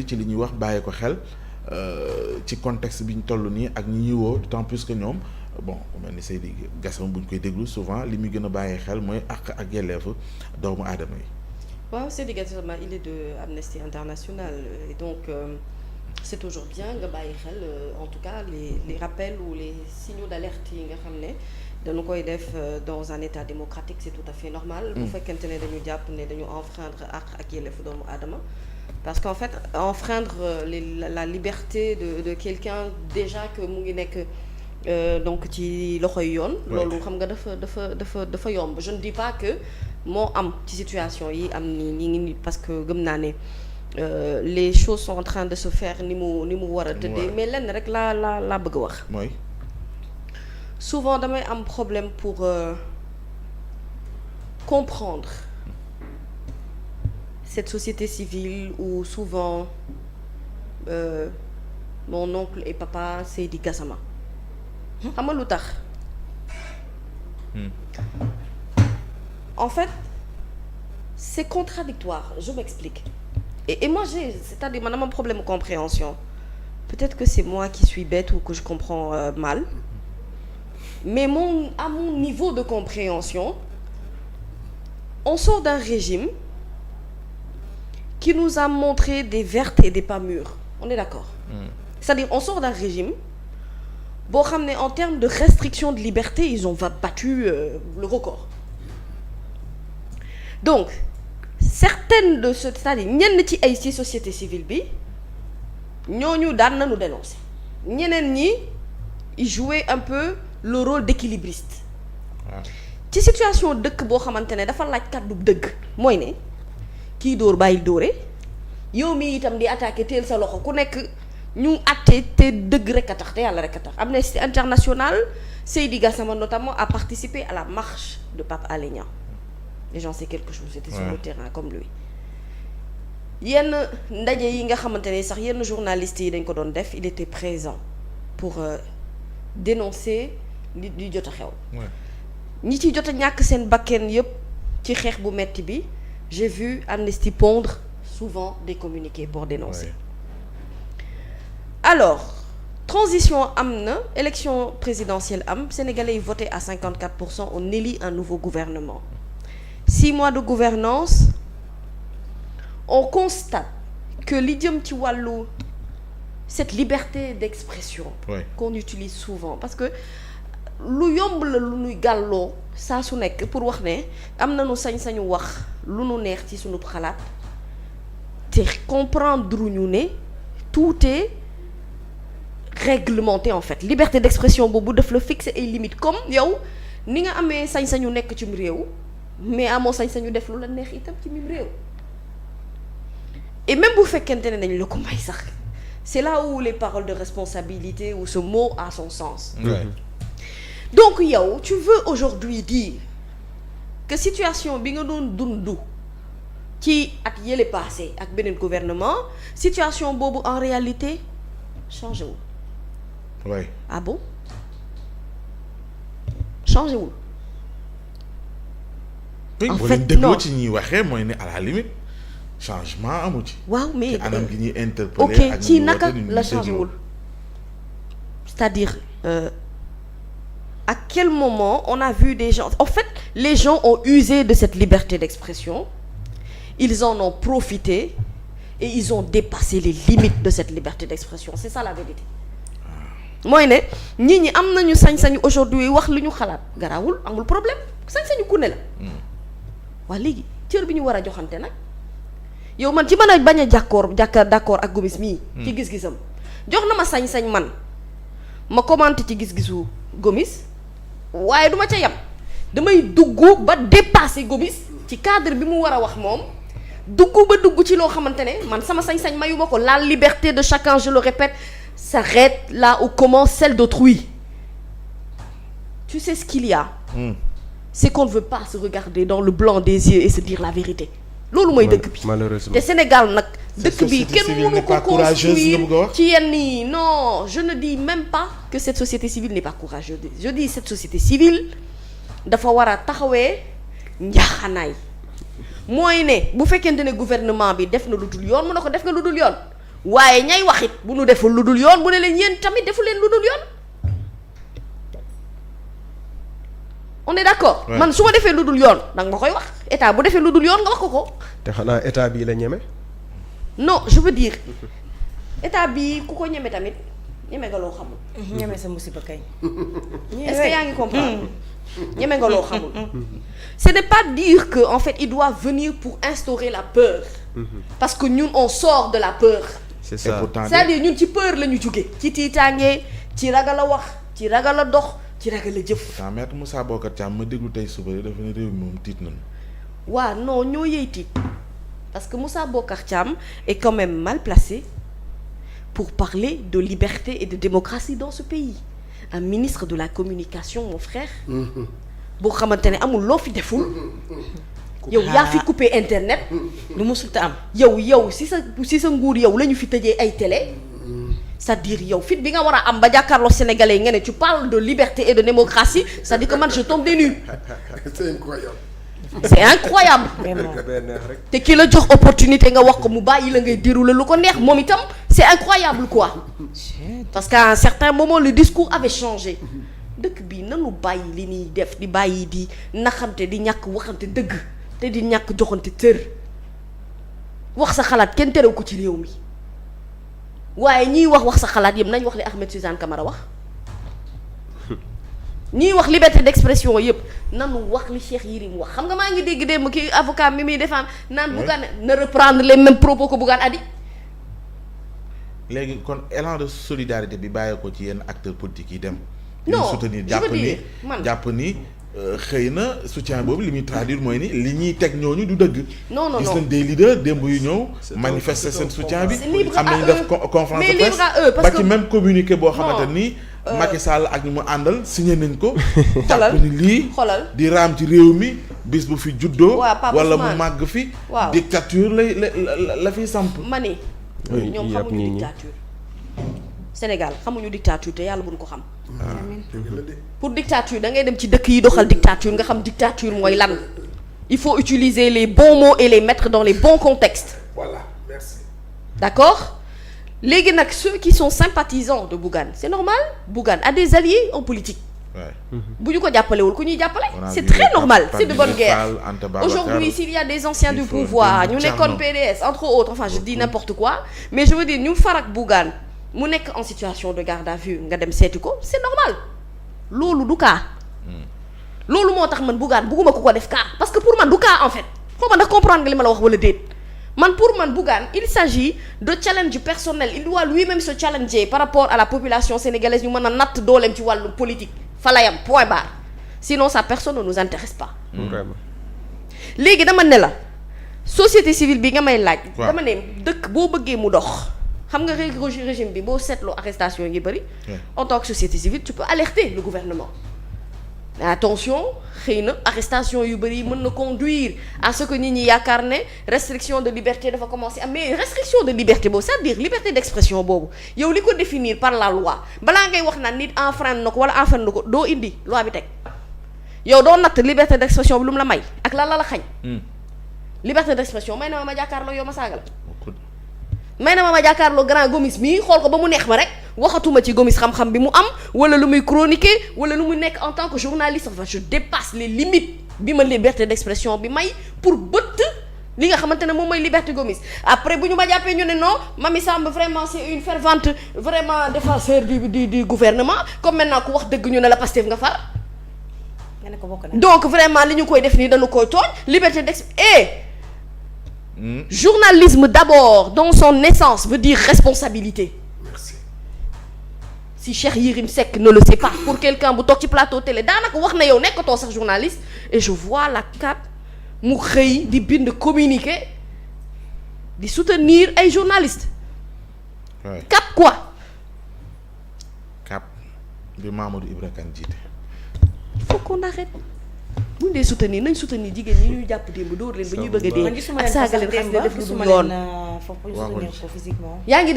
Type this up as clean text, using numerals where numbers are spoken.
ci li ñuy wax bàyyi ko xel ci contexte bi ñu toll nii ak ñi ñuy woo d'autant plus que ñoom bon mel ni Seydi Gassama bu ñu koy déglu souvent li muy gën a bàyyi xel mooy àq ak yelleefu doomu aadama yi. waaw Seydi Gassama il est de Amnesty International et donc c'est toujours bien nga bàyyi xel en tout cas les rappels ou les signaux d'alerte yi nga xam ne dañu koy def dans un état démocratique c'est tout à fait normal. bu fekkente ne dañu jàpp ne dañu enfreindre àq ak yelleefu doomu aadama. parce qu'en fait enfreindre la liberté de quelqu'un déjà que mu ngi nekk donc ci loxoy yoon. loolu xam nga dafa yomb je ne dis pas que moo am ci situation yi am ni ngi parce que gëm naa ne les choses sont en train de se faire ni mu war a tëddee. mais lenn rek laa bëgg a wax. mooy. souvent damay am problème pour comprendre cette société civile où souvent mon oncle et papa Seydi Gassama xam nga lu tax en fait c'est contradictoire je m'explique et moi c'est-à-dire man am un problème de compréhension peut-être que c'est moi qui suis bête ou que je comprends mal mais à mon niveau de compréhension on sort d'un régime qui nous a montré des vertes et des pas mûres on est d'accord c'est-à-dire on sort d'un régime boo xam ne en termes de restriction de liberté ils ont battu le record donc certaines de ce c'est-à-dire ñenn ci ay ci société civile bi ñooñu daan nañu dénoncer ñeneen ñi ils jouaient un peu le rôle d'équilibriste ci situation dëkk boo xamante ne dafa laaj kàddu dëgg mooy ne kii dóor bàyyil dóore yow mi itam di attaquer teel sa loxo ku nekk ñu àtte te dëgg rek a tax te yàlla rek a tax Amnesty International Seydi Gassama notamment a participé à la marche de Pape Alé Niang et j'en sais quelque chose j'étais sur le terrain comme lui yenn ndaje yi nga xamante ne sax yenn journalistes yi dañ ko doon def il était présent pour dénoncer li jot a xew ñi ci jot a ñàkk seen bakken yépp ci xeex bu metti bi j'ai vu Amnesty pondre souvent des communiqués pour dénoncer alors transition am na élection présidentielle am sénégalais yi voté à 54% on élit un nouveau gouvernement 6 mois de gouvernance on constate que li jëm ci wàllu cette liberté d'expression qu'on utilise souvent parce que lu yomb la lu nuy gàlloo saa su nekk pour wax ne am nañu sañ-sañu wax lu nu neex ci sunu xalaat te comprendre ñu ne tout est réglementé en fait liberté d'expression boobu daf la fixer ay limites comme yow ni nga amee sañ-sañu nekk ci réew mais amoo sañ-sañu def lu la neex itam ci mim réew et même bu fekkente ne dañ la ko may sax c'est là où les paroles de responsabilité où ce mot a son sens donc yow tu veux aujourd'hui dire que situation bi nga doon dundu ci at yële passé ak beneen gouvernement situation boobu en réalité changé wul ah bon changé wul en fait non ci ñuy waxee mooy ne à la limite changement amu ci waaw mais ci anam gi ñuy interpeller ok ci naka la changé wul c'est-à-dire à quel moment on a vu des gens en fait les gens ont usé de cette liberté d'expression ils en ont profité et ils ont dépassé les limites de cette liberté d'expression c'est ça la vérité mooy ne nit ñi am nañu sañ-sañu aujourd'hui wax lu ñu xalaat garaawul amul problème sañ-sañu ku ne la waa léegi cër bi ñu war a joxante nag yow man ci mën a bañ a d'accord ak Gomis mii ci gis-gisam jox na ma sañ-sañ man ma commenter ci gis-gisu Gomis waaye duma ca yam damay dugg ba dépasser Gomis ci cadre bi mu war a wax moom dugg ci loo xamante ne man sama sañ-sañ mayuma ko la liberté de chacun je le répète s'arrête là où commence celle d'autrui tu sais ce qu'il y a c'est qu'on ne veut pas se regarder dans le blanc des yeux et se dire la vérité loolu mooy dëkk bi malheureusement te Sénégal nag dëkk bi kenn mënu ko construire ci yenn yi non je ne dis même pas que cette société civile n'est pas courageuse je dis cette société civile dafa war a taxawee njaaxanaay mooy ne bu fekkente ne gouvernement bi def na lu dul yoon mu ne ko def nga lu dul yoon waaye ñay wax it bu nu deful lu dul yoon mu ne leen yéen tamit defu leen lu dul yoon. on est d'accord. man su ma defee lu dul yoon danga ma koy wax état bu defee lu dul yoon nga wax ko. te xanaa état bii la ñeme. non je veux dire état bi ku ko ñeme tamit ñeme nga loo xamul. ñeme sa musiba kay. est-ce que yaa ngi comprendre. ñeme nga loo xamul. ce n'est pas dire que en fait il doit venir pour instaurer la peur. parce que ñun on sort de la peur. c'est ça c'est-à-dire ñun ci peur la ñu jóge ci tiitaange ci ragal a wax ci ragal a dox ci ragal a jëf. pourtant maître Moussa Bocar Thiam ma déglu tey suba dafa ne réew mi moom tiit nañu. waaw non ñoo yey tiit parce que Moussa Bocar Thiam est quand même mal placé pour parler de liberté et de démocratie dans ce pays. Un ministre de la communication mon frère. boo xamante ne amul loo fi deful. yow yaa fi coupé internet. lu musul te am. yow si sa nguur yow la ñu fi tëjee ay télé. c'est-à-dire yow fit bi nga war a am ba jàkkaarloo sénégalais yi nga ne tu parles de liberté et de démocratie c'est-à-dire que man je tombe des nues. c'est incroyable. c'est incroyable. vraiment te ki la jox opportunité nga wax ko mu bàyyi la ngay dérouler lu ko neex moom itam c'est incroyable quoi. parce qu'à un certain moment le discours avait changé. dëkk bi nanu bàyyi li ñuy def di bàyyi di naxante di ñàkk waxante dëgg te di ñàkk joxante tër wax sa xalaat kenn terew ko ci réew mi waaye ñiy wax sa xalaat yëpp nañ wax li Ahmed Suzanne Camara wax ñiy wax liberté d'expression yëpp nanu wax li Cheikh Yérim wax xam nga maa ngi dégg démb ki avocat mi muy défendre naan Bougane na reprendre les mêmes propos que Bougane a dit. léegi kon élan de solidarité bi bàyyi ko ci yenn acteurs politiques yi dem. non soutenir je veux dire man jàpp ni xëy na soutien boobu li muy traduire mooy ni li ñuy teg ñooñu du dëgg. non gis nañ des leaders démb yu ñëw. manifester seen soutien bi. am nañu def conférence de presse ba ci même communiqué boo xamante ni. Macky Sall ak ñu mu àndal signé nañ ko. jàpp ni lii di raam ci réew mi bis bu fi juddoo. wala mu màgg fi. dictature la fiy samp. ma ni ñoom xamuñu dictature. Sénégal xamuñu dictature te yàlla buñ ko xam. pour dictature da ngay dem ci dëkk yi doxal dictature nga xam dictature mooy lan. il faut utiliser les bons mots et les mettre dans les bons contextes. Voilà, merci. D'accord? Léegi nag ceux qui sont sympathisants de Bougane c'est normal Bougane a des alliés en politique. bu ñu ko jàppalewul ku ñuy jàppale. c'est très normal c'est de bonne guerre. Aujourd'hui s'il y a des anciens du pouvoir ñu nekkoon PDS entre autres enfin je dis n'importe quoi mais je veux dire ñu farak Bougane mu nekk en situation de garde à vue nga dem seeti ko c'est normal loolu du cas. loolu moo tax man Bougane bugguma ko def cas parce que pour man du cas en fait xaw ma ndax comprendre nga li ma la wax wala déet. man pour man Bougane il s'agit de challenge personnel il doit lui-même se challenger par rapport à la population sénégalaise ñu mën a natt dooleem ci wàllu politique fa la yam point barre sinon sa personne ne nous intéresse pas. Vraiment. léegi dama ne la société civile bi nga may laaj. dama ne dëkk boo bëggee mu dox xam nga régime bi boo seetloo arrestation yi bëri. en tant que société civile tu peux alerter le gouvernement. mais attention xëy na arrestation yu bëri mën na conduire à ce que nit ñi yaakaar ne restriction de liberté dafa commencer am mais restriction de liberté boobu c'est-à-dire liberté d'expression boobu yow li ko définir par la loi balaa ngay wax naan nit enfreindre na ko wala enfreindre na ko doo indi loi bi teg yow doo natt liberté d'expression bi lu mu la may ak lan la xañ. liberté d'expression may na ma jàkkaarloo yow ma saaga la. may na ma jàkkaarloo grand Gomis mii xool ko ba mu neex ma rek waxatuma ci Gomis xam-xam bi mu am wala lu muy chroniquer wala lu muy nekk en tant que journaliste enfin je dépasse les limites bi ma liberté d'expression bi may pour bëtt li nga xamante ne moom mooy liberté Gomis après bu ñu ma jàppee ñu ne non Mamy Samb vraiment c'est une fervente vraiment défenseur du gouvernement comme maintenant ku wax dëgg ñu ne la Pastef nga far. nga ne ko bokk na. donc vraiment li ñu koy def nii dañu koy tooñ liberté d'expression journalisme d'abord dans son essence veut dire responsabilité. Merci. Si Cheikh Yérim Seck ne le sait pas pour quelqu'un bu toog ci plateau télé daanaka wax na yow nekkatoo sax journaliste et je vois la CAP mu xëy di bind communiqué di soutenir ay journalistes. CAP quoi. CAP bi Mamadou Ibra Kane jiite. Il faut qu'on arrête. bu ñu dee soutenir nañ soutenir jigéen ñi ñuy jàpp démb dóor leen ba ñuy bëgg a dee ak saaga leen xam ne def lu dul yoon. yaa ngi